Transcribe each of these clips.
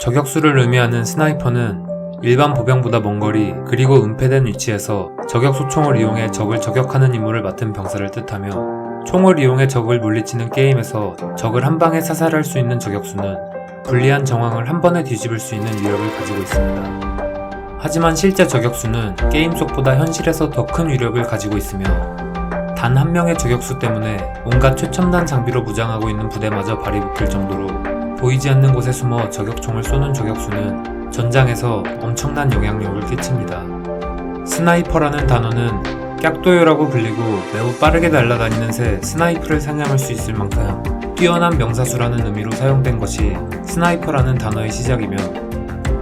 저격수를 의미하는 스나이퍼는 일반 보병보다 먼 거리 그리고 은폐된 위치에서 저격 소총을 이용해 적을 저격하는 임무를 맡은 병사를 뜻하며, 총을 이용해 적을 물리치는 게임에서 적을 한 방에 사살할 수 있는 저격수는 불리한 정황을 한 번에 뒤집을 수 있는 위력을 가지고 있습니다. 하지만 실제 저격수는 게임 속보다 현실에서 더 큰 위력을 가지고 있으며, 단 한 명의 저격수 때문에 온갖 최첨단 장비로 무장하고 있는 부대마저 발이 묶일 정도로 보이지 않는 곳에 숨어 저격총을 쏘는 저격수는 전장에서 엄청난 영향력을 끼칩니다. 스나이퍼라는 단어는 깍도요라고 불리고 매우 빠르게 날아다니는 새 스나이프를 사냥할 수 있을 만큼 뛰어난 명사수라는 의미로 사용된 것이 스나이퍼라는 단어의 시작이며,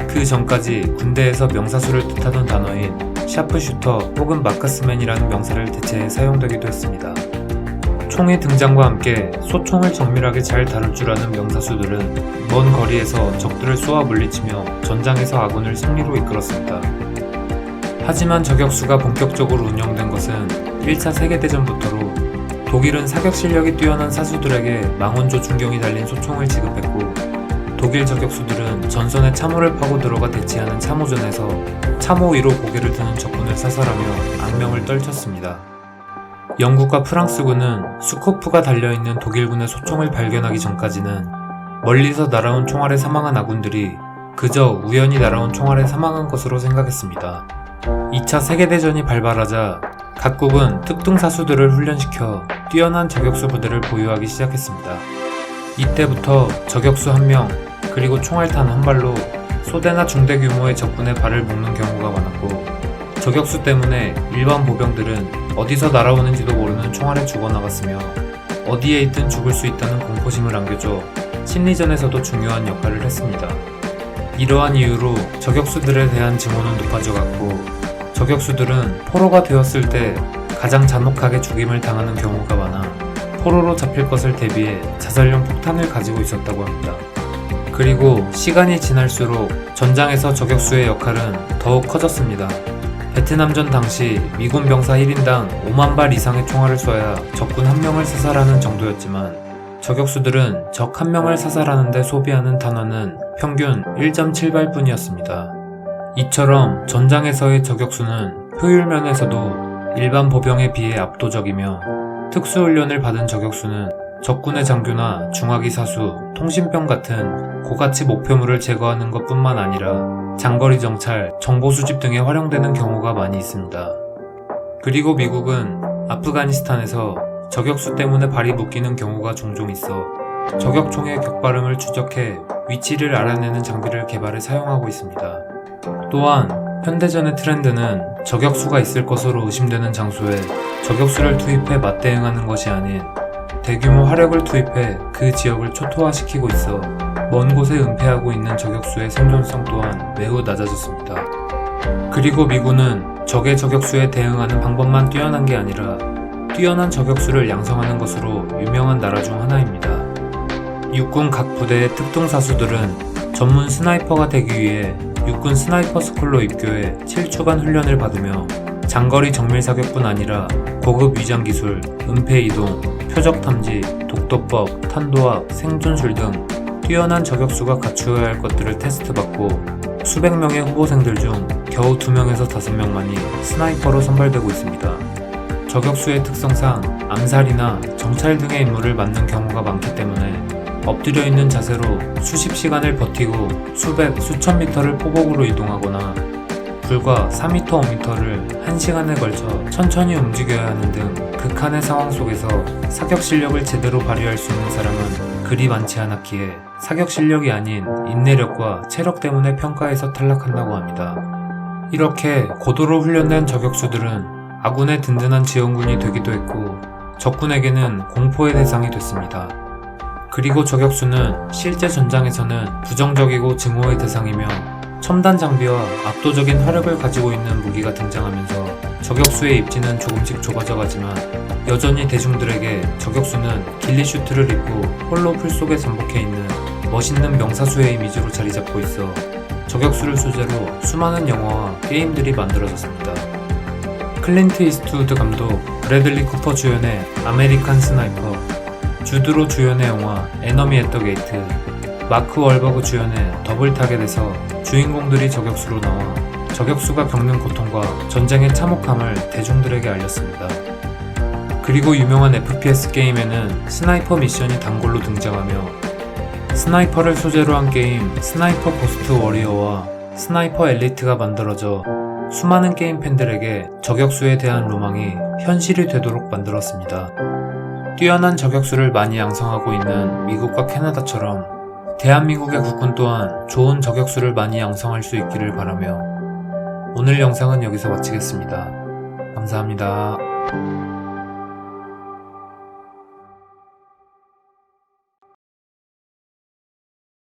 그 전까지 군대에서 명사수를 뜻하던 단어인 샤프슈터 혹은 마크스맨이라는 명사를 대체해 사용되기도 했습니다. 총의 등장과 함께 소총을 정밀하게 잘 다룰 줄 아는 명사수들은 먼 거리에서 적들을 쏘아 물리치며 전장에서 아군을 승리로 이끌었습니다. 하지만 저격수가 본격적으로 운영된 것은 1차 세계대전부터로 독일은 사격 실력이 뛰어난 사수들에게 망원조 중경이 달린 소총을 지급했고, 독일 저격수들은 전선에 참호를 파고 들어가 대치하는 참호전에서 참호 위로 고개를 드는 적군을 사살하며 악명을 떨쳤습니다. 영국과 프랑스군은 수코프가 달려있는 독일군의 소총을 발견하기 전까지는 멀리서 날아온 총알에 사망한 아군들이 그저 우연히 날아온 총알에 사망한 것으로 생각했습니다. 2차 세계대전이 발발하자 각국은 특등사수들을 훈련시켜 뛰어난 저격수 부대를 보유하기 시작했습니다. 이때부터 저격수 1명 그리고 총알탄 1발로 소대나 중대 규모의 적군의 발을 묶는 경우가 많았고, 저격수 때문에 일반 보병들은 어디서 날아오는지도 모르는 총알에 죽어나갔으며 어디에 있든 죽을 수 있다는 공포심을 안겨줘 심리전에서도 중요한 역할을 했습니다. 이러한 이유로 저격수들에 대한 증오는 높아져갔고, 저격수들은 포로가 되었을 때 가장 잔혹하게 죽임을 당하는 경우가 많아 포로로 잡힐 것을 대비해 자살용 폭탄을 가지고 있었다고 합니다. 그리고 시간이 지날수록 전장에서 저격수의 역할은 더욱 커졌습니다. 베트남전 당시 미군 병사 1인당 5만 발 이상의 총알을 쏴야 적군 1명을 사살하는 정도였지만, 저격수들은 적 1명을 사살하는데 소비하는 탄환은 평균 1.7발 뿐이었습니다. 이처럼 전장에서의 저격수는 효율 면에서도 일반 보병에 비해 압도적이며, 특수훈련을 받은 저격수는 적군의 장교나 중화기 사수, 통신병 같은 고가치 목표물을 제거하는 것뿐만 아니라 장거리 정찰, 정보 수집 등에 활용되는 경우가 많이 있습니다. 그리고 미국은 아프가니스탄에서 저격수 때문에 발이 묶이는 경우가 종종 있어 저격총의 격발음을 추적해 위치를 알아내는 장비를 개발해 사용하고 있습니다. 또한 현대전의 트렌드는 저격수가 있을 것으로 의심되는 장소에 저격수를 투입해 맞대응하는 것이 아닌 대규모 화력을 투입해 그 지역을 초토화시키고 있어 먼 곳에 은폐하고 있는 저격수의 생존성 또한 매우 낮아졌습니다. 그리고 미군은 적의 저격수에 대응하는 방법만 뛰어난 게 아니라 뛰어난 저격수를 양성하는 것으로 유명한 나라 중 하나입니다. 육군 각 부대의 특동사수들은 전문 스나이퍼가 되기 위해 육군 스나이퍼 스쿨로 입교해 7주간 훈련을 받으며 장거리 정밀 사격뿐 아니라 고급 위장기술, 은폐 이동, 표적 탐지, 독도법, 탄도학, 생존술 등 뛰어난 저격수가 갖추어야 할 것들을 테스트받고 수백 명의 후보생들 중 겨우 2명에서 5명만이 스나이퍼로 선발되고 있습니다. 저격수의 특성상 암살이나 정찰 등의 임무를 맡는 경우가 많기 때문에 엎드려 있는 자세로 수십 시간을 버티고 수백, 수천 미터를 포복으로 이동하거나 불과 4m, 5m를 1시간에 걸쳐 천천히 움직여야 하는 등 극한의 상황 속에서 사격 실력을 제대로 발휘할 수 있는 사람은 그리 많지 않았기에 사격 실력이 아닌 인내력과 체력 때문에 평가에서 탈락한다고 합니다. 이렇게 고도로 훈련된 저격수들은 아군의 든든한 지원군이 되기도 했고 적군에게는 공포의 대상이 됐습니다. 그리고 저격수는 실제 전장에서는 부정적이고 증오의 대상이며 첨단 장비와 압도적인 화력을 가지고 있는 무기가 등장하면서 저격수의 입지는 조금씩 좁아져가지만 여전히 대중들에게 저격수는 길리슈트를 입고 홀로 풀 속에 잠복해 있는 멋있는 명사수의 이미지로 자리잡고 있어 저격수를 소재로 수많은 영화와 게임들이 만들어졌습니다. 클린트 이스트우드 감독, 브래들리 쿠퍼 주연의 아메리칸 스나이퍼, 주드로 주연의 영화 에너미 앳 더 게이트, 마크 월버그 주연의 더블 타겟에서 주인공들이 저격수로 나와 저격수가 겪는 고통과 전쟁의 참혹함을 대중들에게 알렸습니다. 그리고 유명한 FPS 게임에는 스나이퍼 미션이 단골로 등장하며 스나이퍼를 소재로 한 게임 스나이퍼 고스트 워리어와 스나이퍼 엘리트가 만들어져 수많은 게임 팬들에게 저격수에 대한 로망이 현실이 되도록 만들었습니다. 뛰어난 저격수를 많이 양성하고 있는 미국과 캐나다처럼 대한민국의 국군 또한 좋은 저격수를 많이 양성할 수 있기를 바라며 오늘 영상은 여기서 마치겠습니다. 감사합니다.